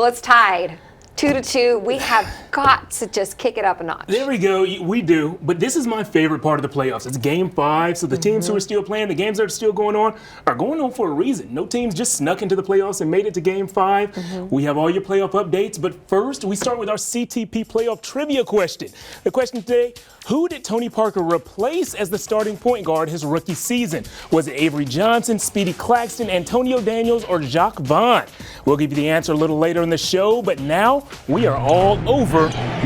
Well, it's tied 2-2. We have got to just kick it up a notch. There we go. We do. But this is my favorite part of the playoffs. It's Game 5, so the teams who are still playing, the games that are still going on, are going on for a reason. No teams just snuck into the playoffs and made it to Game 5. We have all your playoff updates, but first we start with our CTP playoff trivia question. The question today, who did Tony Parker replace as the starting point guard his rookie season? Was it Avery Johnson, Speedy Claxton, Antonio Daniels, or Jacques Vaughn? We'll give you the answer a little later in the show, but now we are all over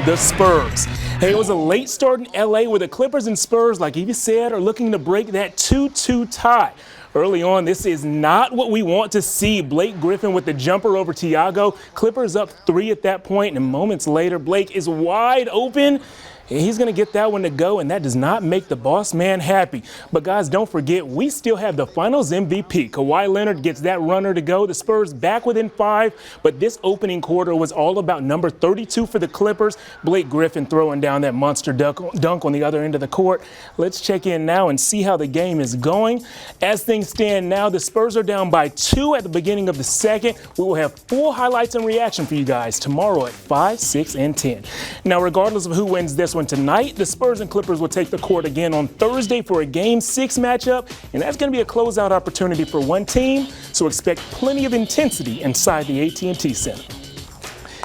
the Spurs. Hey, it was a late start in LA where the Clippers and Spurs, like Evie said, are looking to break that 2-2 tie. Early on, this is not what we want to see. Blake Griffin with the jumper over Thiago. Clippers up 3 at that point, and moments later, Blake is wide open. He's going to get that one to go, and that does not make the boss man happy. But guys, don't forget, we still have the finals MVP. Kawhi Leonard gets that runner to go. The Spurs back within 5, but this opening quarter was all about number 32 for the Clippers. Blake Griffin throwing down that monster dunk on the other end of the court. Let's check in now and see how the game is going. As things stand now, the Spurs are down by 2 at the beginning of the second. We will have full highlights and reaction for you guys tomorrow at 5, 6, and 10. Now, regardless of who wins this one tonight, the Spurs and Clippers will take the court again on Thursday for a Game 6 matchup, and that's going to be a closeout opportunity for one team, so expect plenty of intensity inside the AT&T Center.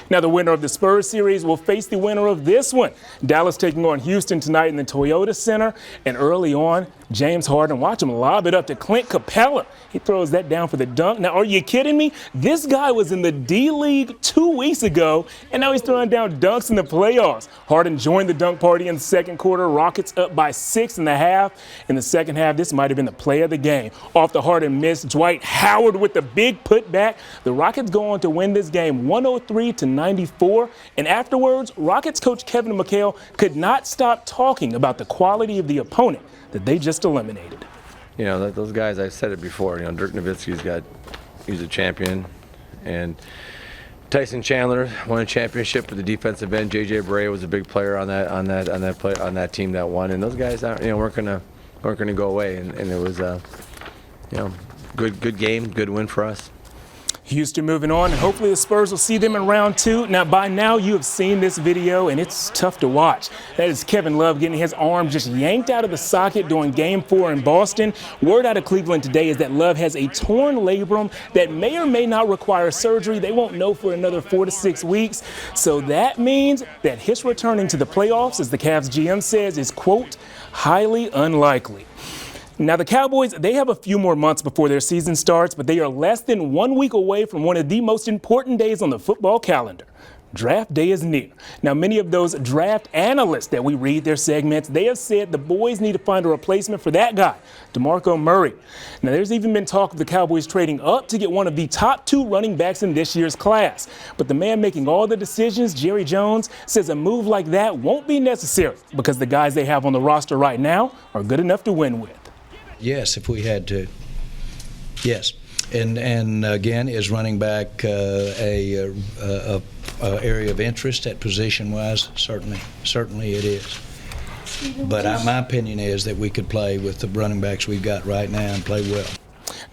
Now, the winner of the Spurs series will face the winner of this one. Dallas taking on Houston tonight in the Toyota Center. And early on, James Harden, watch him lob it up to Clint Capella. He throws that down for the dunk. Now, are you kidding me? This guy was in the D-League 2 weeks ago, and now he's throwing down dunks in the playoffs. Harden joined the dunk party in the second quarter. Rockets up by 6.5. In the second half, this might have been the play of the game. Off the Harden miss, Dwight Howard with the big putback. The Rockets go on to win this game 103-94. And afterwards, Rockets coach Kevin McHale could not stop talking about the quality of the opponent that they just eliminated. You know, those guys, I've said it before, you know, Dirk Nowitzki's he's a champion. And Tyson Chandler won a championship for the defensive end. JJ Barea was a big player on that team that won. And those guys, you know, weren't gonna go away. And it was you know, good game, good win for us. Houston moving on, and hopefully the Spurs will see them in round 2. Now, by now, you have seen this video, and it's tough to watch. That is Kevin Love getting his arm just yanked out of the socket during Game 4 in Boston. Word out of Cleveland today is that Love has a torn labrum that may or may not require surgery. They won't know for another 4 to 6 weeks. So that means that his returning to the playoffs, as the Cavs GM says, is, quote, highly unlikely. Now, the Cowboys, they have a few more months before their season starts, but they are less than 1 week away from one of the most important days on the football calendar. Draft day is near. Now, many of those draft analysts that we read their segments, they have said the boys need to find a replacement for that guy, DeMarco Murray. Now, there's even been talk of the Cowboys trading up to get one of the top 2 running backs in this year's class. But the man making all the decisions, Jerry Jones, says a move like that won't be necessary because the guys they have on the roster right now are good enough to win with. Yes, if we had to. Yes, and again, is running back a area of interest at position-wise? Certainly it is. But my opinion is that we could play with the running backs we've got right now and play well.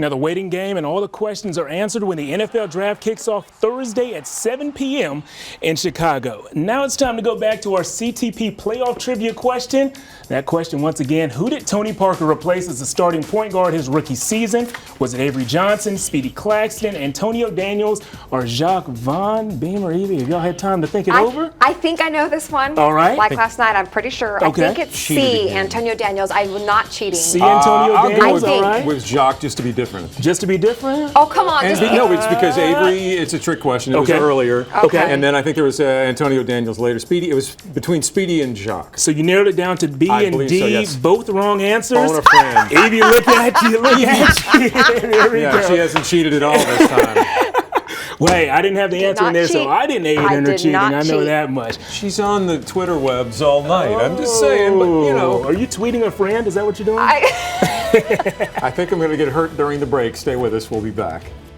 Now, the waiting game and all the questions are answered when the NFL draft kicks off Thursday at 7 p.m. in Chicago. Now it's time to go back to our CTP playoff trivia question. That question, once again, who did Tony Parker replace as the starting point guard his rookie season? Was it Avery Johnson, Speedy Claxton, Antonio Daniels, or Jacques Vaughn? Beam or Evie, have y'all had time to think it over? I think I know this one. All right. Like last night, I'm pretty sure. Okay. I think it's C, Antonio Daniels. I'm not cheating. C, Antonio Daniels, all right. With Jacques, just to be different. Just to be different? Oh, come on. No, it's because Avery, it's a trick question. It was earlier. Okay. And then I think there was Antonio Daniels later. Speedy, it was between Speedy and Jacques. So you narrowed it down to B and D, so, yes. both wrong answers? Phone a friend. Evie, look at you, look at you. There we go. She hasn't cheated at all this time. Wait, I didn't have the answer in there, so I didn't aid in her cheating. I know that much. She's on the Twitter webs all night. I'm just saying, but you know. Are you tweeting a friend? Is that what you're doing? I think I'm going to get hurt during the break. Stay with us. We'll be back.